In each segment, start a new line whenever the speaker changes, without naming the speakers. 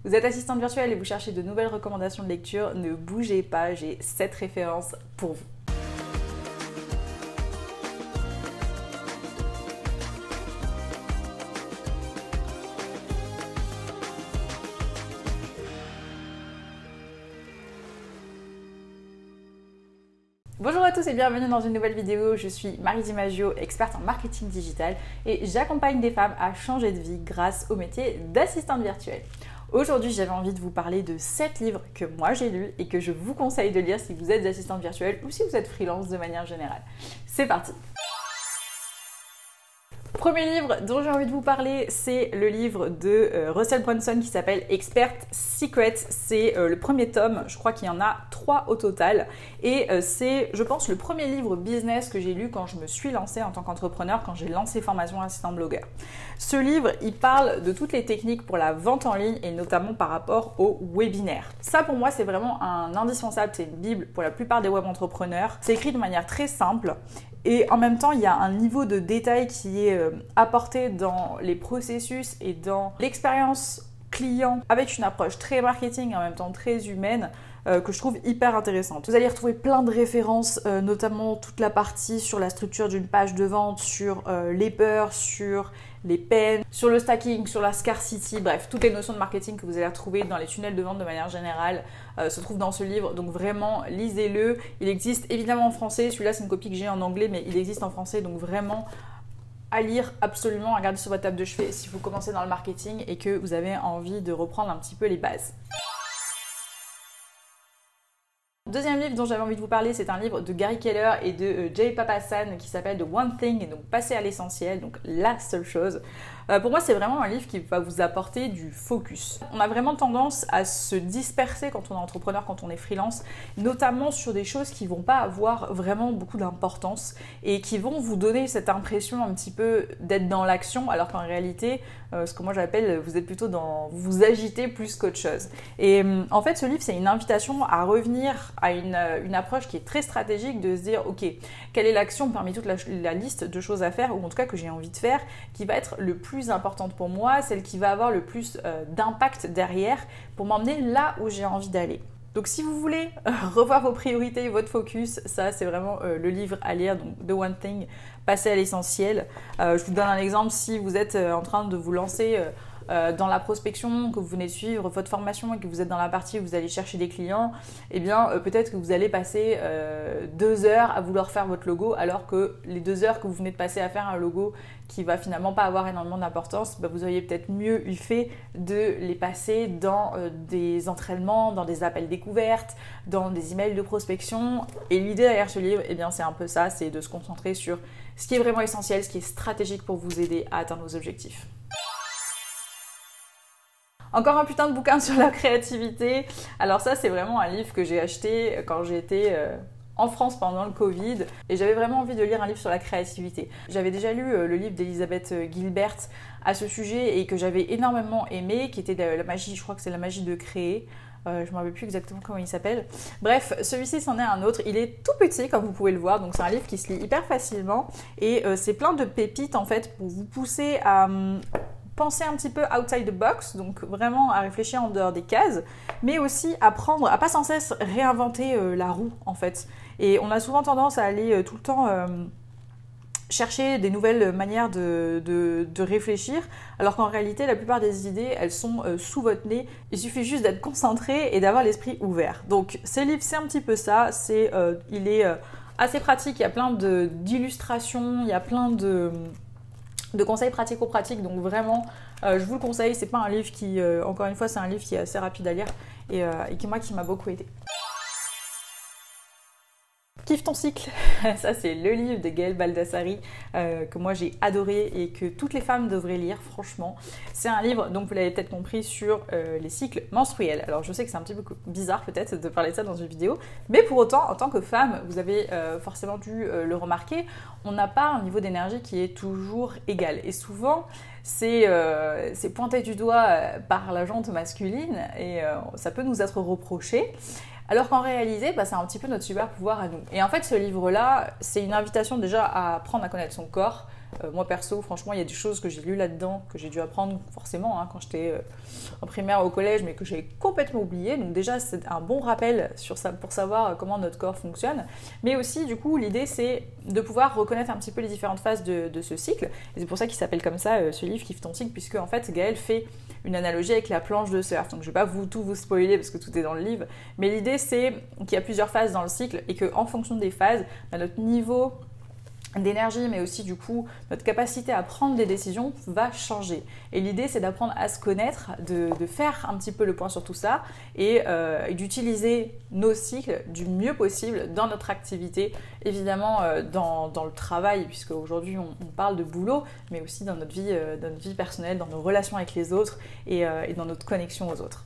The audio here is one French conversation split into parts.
Vous êtes assistante virtuelle et vous cherchez de nouvelles recommandations de lecture, ne bougez pas, j'ai 7 références pour vous. Bonjour à tous et bienvenue dans une nouvelle vidéo. Je suis Marie Di Maggio, experte en marketing digital et j'accompagne des femmes à changer de vie grâce au métier d'assistante virtuelle. Aujourd'hui, j'avais envie de vous parler de 7 livres que moi j'ai lus et que je vous conseille de lire si vous êtes assistante virtuelle ou si vous êtes freelance de manière générale. C'est parti! Premier livre dont j'ai envie de vous parler, c'est le livre de Russell Brunson qui s'appelle Expert Secret. C'est le premier tome, je crois qu'il y en a 3 au total. Et c'est, je pense, le premier livre business que j'ai lu quand je me suis lancée en tant qu'entrepreneur, quand j'ai lancé Formation Assistant Blogueur. Ce livre, il parle de toutes les techniques pour la vente en ligne et notamment par rapport aux webinaires. Ça, pour moi, c'est vraiment un indispensable, c'est une bible pour la plupart des web entrepreneurs. C'est écrit de manière très simple. Et en même temps, il y a un niveau de détail qui est apporté dans les processus et dans l'expérience client avec une approche très marketing et en même temps très humaine que je trouve hyper intéressante. Vous allez retrouver plein de références, notamment toute la partie sur la structure d'une page de vente, sur les peurs, sur les peines, sur le stacking, sur la scarcity, bref, toutes les notions de marketing que vous allez retrouver dans les tunnels de vente de manière générale se trouvent dans ce livre. Donc vraiment, lisez-le. Il existe évidemment en français. Celui-là, c'est une copie que j'ai en anglais, mais il existe en français. Donc vraiment, à lire absolument, à garder sur votre table de chevet si vous commencez dans le marketing et que vous avez envie de reprendre un petit peu les bases. Deuxième livre dont j'avais envie de vous parler, c'est un livre de Gary Keller et de Jay Papasan qui s'appelle The One Thing, et donc passer à l'essentiel, donc la seule chose. Pour moi, c'est vraiment un livre qui va vous apporter du focus. On a vraiment tendance à se disperser quand on est entrepreneur, quand on est freelance, notamment sur des choses qui vont pas avoir vraiment beaucoup d'importance et qui vont vous donner cette impression un petit peu d'être dans l'action, alors qu'en réalité, ce que moi j'appelle, vous êtes plutôt dans... vous agitez plus qu'autre chose. Et en fait, ce livre, c'est une invitation à revenir à une approche qui est très stratégique, de se dire, ok, quelle est l'action parmi toute la liste de choses à faire, ou en tout cas que j'ai envie de faire, qui va être le plus importante pour moi, celle qui va avoir le plus d'impact derrière pour m'emmener là où j'ai envie d'aller. Donc si vous voulez revoir vos priorités, votre focus, ça c'est vraiment le livre à lire, donc The One Thing, passer à l'essentiel. Je vous donne un exemple, si vous êtes en train de vous lancer dans la prospection, que vous venez de suivre votre formation et que vous êtes dans la partie où vous allez chercher des clients, eh bien peut-être que vous allez passer 2 heures à vouloir faire votre logo, alors que les 2 heures que vous venez de passer à faire un logo qui va finalement pas avoir énormément d'importance, vous auriez peut-être mieux eu fait de les passer dans des entraînements, dans des appels découvertes, dans des emails de prospection. Et l'idée derrière ce livre, eh bien c'est un peu ça, c'est de se concentrer sur ce qui est vraiment essentiel, ce qui est stratégique pour vous aider à atteindre vos objectifs. Encore un putain de bouquin sur la créativité. Alors ça, c'est vraiment un livre que j'ai acheté quand j'étais en France pendant le Covid et j'avais vraiment envie de lire un livre sur la créativité. J'avais déjà lu le livre d'Elizabeth Gilbert à ce sujet et que j'avais énormément aimé, qui était la magie, je crois que c'est la magie de créer. Je ne me rappelle plus exactement comment il s'appelle. Bref, celui-ci c'en est un autre. Il est tout petit comme vous pouvez le voir, donc c'est un livre qui se lit hyper facilement et c'est plein de pépites en fait pour vous pousser à... penser un petit peu outside the box, donc vraiment à réfléchir en dehors des cases, mais aussi apprendre à pas sans cesse réinventer la roue en fait. Et on a souvent tendance à aller tout le temps chercher des nouvelles manières de réfléchir, alors qu'en réalité la plupart des idées elles sont sous votre nez. Il suffit juste d'être concentré et d'avoir l'esprit ouvert. Donc ce livre c'est un petit peu ça, il est assez pratique, il y a plein d'illustrations, il y a plein de conseils pratico-pratiques, donc vraiment je vous le conseille. C'est pas un livre qui, encore une fois, c'est un livre qui est assez rapide à lire et qui m'a beaucoup aidé. Kiffe ton cycle, ça c'est le livre de Gaëlle Baldassari que moi j'ai adoré et que toutes les femmes devraient lire, franchement. C'est un livre, donc vous l'avez peut-être compris, sur les cycles menstruels. Alors je sais que c'est un petit peu bizarre peut-être de parler de ça dans une vidéo, mais pour autant, en tant que femme, vous avez forcément dû le remarquer, on n'a pas un niveau d'énergie qui est toujours égal. Et souvent, c'est pointé du doigt par la jante masculine et ça peut nous être reproché. Alors qu'en réalité, c'est un petit peu notre super pouvoir à nous. Et en fait, ce livre-là, c'est une invitation déjà à apprendre à connaître son corps, Moi perso, franchement, il y a des choses que j'ai lues là-dedans, que j'ai dû apprendre forcément quand j'étais en primaire, au collège, mais que j'ai complètement oublié. Donc déjà, c'est un bon rappel sur ça pour savoir comment notre corps fonctionne. Mais aussi, du coup, l'idée, c'est de pouvoir reconnaître un petit peu les différentes phases de ce cycle. Et c'est pour ça qu'il s'appelle comme ça, ce livre, Kiffe ton cycle, puisque en fait, Gaël fait une analogie avec la planche de surf. Donc je ne vais pas tout vous spoiler parce que tout est dans le livre. Mais l'idée, c'est qu'il y a plusieurs phases dans le cycle et qu'en fonction des phases, notre niveau d'énergie, mais aussi du coup notre capacité à prendre des décisions va changer. Et l'idée, c'est d'apprendre à se connaître, de faire un petit peu le point sur tout ça et d'utiliser nos cycles du mieux possible dans notre activité, évidemment dans le travail, puisque aujourd'hui on parle de boulot, mais aussi dans notre vie personnelle, dans nos relations avec les autres et dans notre connexion aux autres.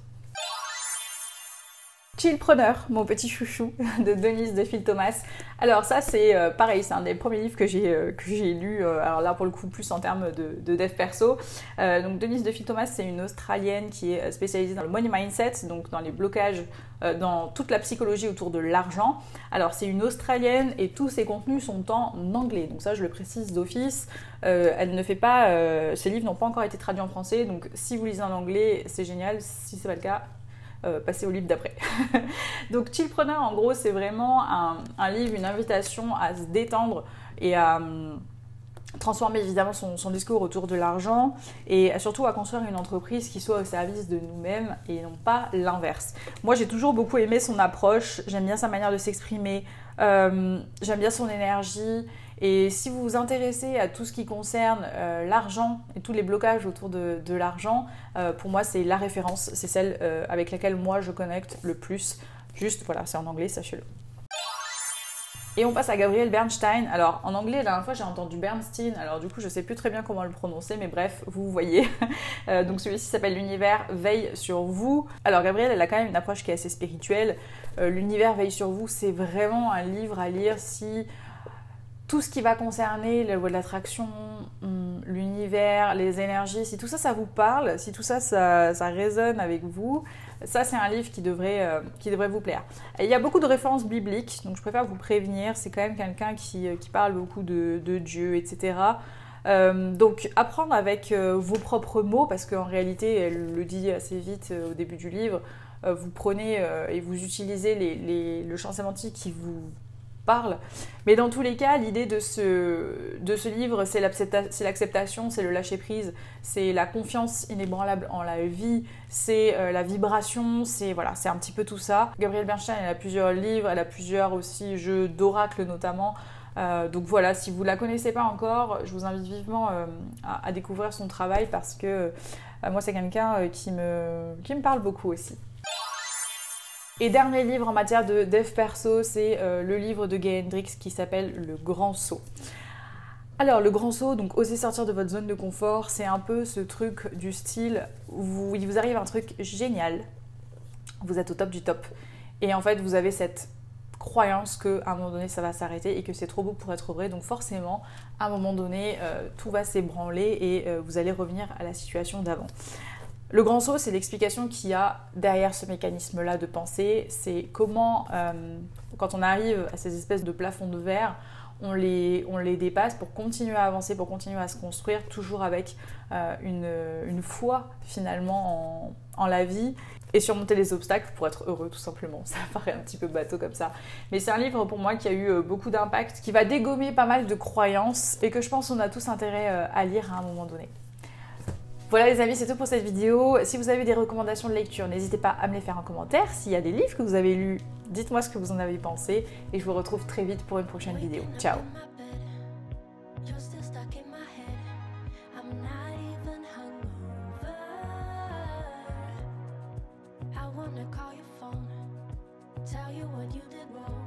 Chillpreneur, mon petit chouchou de Denise de Phil Thomas. Alors ça c'est pareil, c'est un des premiers livres que j'ai lu, alors là pour le coup plus en termes de dev perso. Donc Denise de Phil Thomas, c'est une Australienne qui est spécialisée dans le money mindset, donc dans les blocages, dans toute la psychologie autour de l'argent. Alors c'est une Australienne et tous ses contenus sont en anglais, donc ça je le précise d'office. Elle ne fait pas, ses livres n'ont pas encore été traduits en français, donc si vous lisez en anglais c'est génial, si c'est pas le cas, passer au livre d'après. Donc Chillpreneur, en gros, c'est vraiment un livre, une invitation à se détendre et à transformer évidemment son discours autour de l'argent et surtout à construire une entreprise qui soit au service de nous-mêmes et non pas l'inverse. Moi, j'ai toujours beaucoup aimé son approche, j'aime bien sa manière de s'exprimer, j'aime bien son énergie. Et si vous vous intéressez à tout ce qui concerne l'argent et tous les blocages autour de l'argent, pour moi c'est la référence, c'est celle avec laquelle moi je connecte le plus. Juste, voilà, c'est en anglais, sachez-le. Et on passe à Gabriel Bernstein. Alors en anglais, la dernière fois j'ai entendu Bernstein, alors du coup je sais plus très bien comment le prononcer, mais bref, vous voyez. Donc celui-ci s'appelle L'univers veille sur vous. Alors Gabriel, elle a quand même une approche qui est assez spirituelle. L'univers veille sur vous, c'est vraiment un livre à lire si tout ce qui va concerner le loi de l'attraction, l'univers, les énergies, si tout ça, ça vous parle, si tout ça, ça résonne avec vous, ça, c'est un livre qui devrait vous plaire. Et il y a beaucoup de références bibliques, donc je préfère vous prévenir, c'est quand même quelqu'un qui parle beaucoup de Dieu, etc. Donc apprendre avec vos propres mots, parce qu'en réalité, elle le dit assez vite au début du livre, vous prenez et vous utilisez le champ sémantique qui vous parle. Mais dans tous les cas, l'idée de ce livre, c'est l'acceptation, c'est le lâcher-prise, c'est la confiance inébranlable en la vie, c'est la vibration, c'est voilà, c'est un petit peu tout ça. Gabrielle Bernstein, elle a plusieurs livres, elle a plusieurs aussi jeux d'oracle notamment. Donc voilà, si vous ne la connaissez pas encore, je vous invite vivement à découvrir son travail parce que moi, c'est quelqu'un qui me parle beaucoup aussi. Et dernier livre en matière de dev perso, c'est le livre de Gay Hendricks qui s'appelle Le Grand Saut. Alors le grand saut, donc oser sortir de votre zone de confort, c'est un peu ce truc du style où il vous arrive un truc génial, vous êtes au top du top, et en fait vous avez cette croyance qu'à un moment donné ça va s'arrêter et que c'est trop beau pour être vrai, donc forcément à un moment donné tout va s'ébranler et vous allez revenir à la situation d'avant. Le grand saut, c'est l'explication qu'il y a derrière ce mécanisme-là de pensée. C'est comment, quand on arrive à ces espèces de plafonds de verre, on les dépasse pour continuer à avancer, pour continuer à se construire, toujours avec une foi finalement en la vie et surmonter les obstacles pour être heureux tout simplement. Ça paraît un petit peu bateau comme ça. Mais c'est un livre pour moi qui a eu beaucoup d'impact, qui va dégommer pas mal de croyances et que je pense qu'on a tous intérêt à lire à un moment donné. Voilà les amis, c'est tout pour cette vidéo. Si vous avez des recommandations de lecture, n'hésitez pas à me les faire en commentaire. S'il y a des livres que vous avez lus, dites-moi ce que vous en avez pensé. Et je vous retrouve très vite pour une prochaine vidéo. Ciao! Tell you what you did wrong.